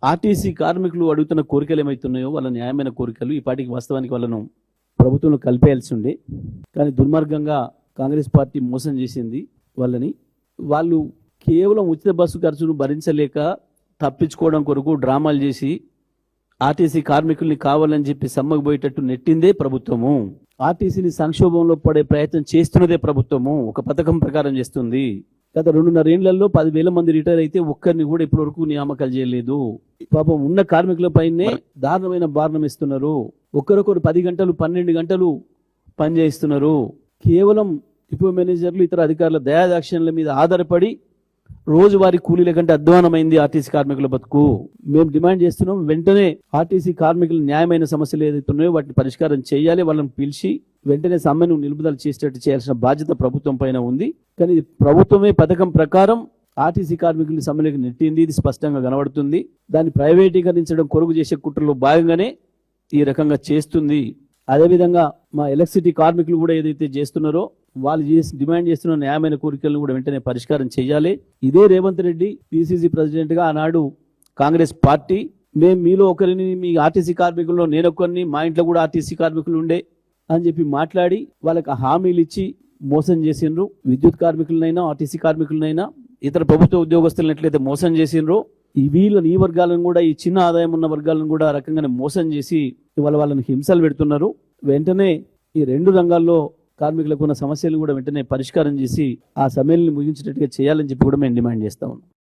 RTC కార్మికులు అడుగుతున్న కోరికలు ఏమైతున్నాయో వాళ్ళ న్యాయమైన కోరికలు ఈ పాటికి వాస్తవానికి వాళ్ళను ప్రభుత్వంలో కలిపేయాల్సి ఉండే, కానీ దుర్మార్గంగా కాంగ్రెస్ పార్టీ మోసం చేసింది వాళ్ళని. వాళ్ళు కేవలం ఉచిత బస్సు ఖర్చును భరించలేక తప్పించుకోవడం కొరకు డ్రామాలు చేసి ఆర్టీసీ కార్మికుల్ని కావాలని చెప్పి సమ్మగిపోయేటట్టు నెట్టిందే ప్రభుత్వము. ఆర్టీసీని సంక్షోభంలో పడే ప్రయత్నం చేస్తున్నదే ప్రభుత్వము. ఒక పథకం ప్రకారం చేస్తుంది. గత 2.5 ఏళ్లలో 10,000 మంది రిటైర్ అయితే ఒక్కరిని కూడా ఇప్పటి వరకు నియామకాలు చేయలేదు. పాపం ఉన్న కార్మికులపైనే దారుణమైన భారణం ఇస్తున్నారు. ఒక్కరొకరు 10 గంటలు 12 గంటలు పనిచేస్తున్నారు. కేవలం డిపో మేనేజర్లు ఇతర అధికారుల దయాదాక్షిణ్యాల మీద ఆధారపడి రోజువారీ కూలీల కంటే అధ్వానమైంది ఆర్టీసీ కార్మికుల బతుకు. మేము డిమాండ్ చేస్తున్నాం, వెంటనే ఆర్టీసీ కార్మికుల న్యాయమైన సమస్యలు ఏదైతే ఉన్నాయో వాటిని పరిష్కారం చేయాలి. వాళ్ళని పిలిచి వెంటనే సమ్మెను నిలుపుదల చేసేటట్టు చేయాల్సిన బాధ్యత ప్రభుత్వం పైన ఉంది. కానీ ప్రభుత్వమే పథకం ప్రకారం ఆర్టీసీ కార్మికుల్ని సమ్మెలోకి నెట్టింది. ఇది స్పష్టంగా కనబడుతుంది. దాన్ని ప్రైవేటీకరించడం కొరకు చేసే కుట్రలో భాగంగానే ఈ రకంగా చేస్తుంది. అదేవిధంగా మా ఎలక్ట్రిసిటీ కార్మికులు కూడా ఏదైతే చేస్తున్నారో వాళ్ళు డిమాండ్ చేస్తున్న న్యాయమైన కోరికలను కూడా వెంటనే పరిష్కారం చేయాలి. ఇదే రేవంత్ రెడ్డి పిసిసి ప్రెసిడెంట్ గా ఆనాడు కాంగ్రెస్ పార్టీ మేము మీలో ఒకరిని, మీ ఆర్టీసీ కార్మికుల్లో నేనొకరిని, మా ఇంట్లో కూడా ఆర్టీసీ కార్మికులు ఉండే అని చెప్పి మాట్లాడి వాళ్ళకి హామీలు ఇచ్చి మోసం చేసిండ్రు. విద్యుత్ కార్మికులనైనా ఆర్టీసీ కార్మికులనైనా ఇతర ప్రభుత్వ ఉద్యోగస్తులను ఎట్లయితే మోసం చేసిండ్రో ఈ వర్గాలను కూడా, ఈ చిన్న ఆదాయం ఉన్న వర్గాలను కూడా రకంగానే మోసం చేసి ఇవాళ వాళ్ళని హింసలు పెడుతున్నారు. వెంటనే ఈ 2 రంగాల్లో కార్మికులకు ఉన్న సమస్యలు కూడా వెంటనే పరిష్కారం చేసి ఆ సమ్మెల్ని ముగించేటట్టుగా చేయాలని చెప్పి కూడా మేము డిమాండ్ చేస్తా ఉన్నాం.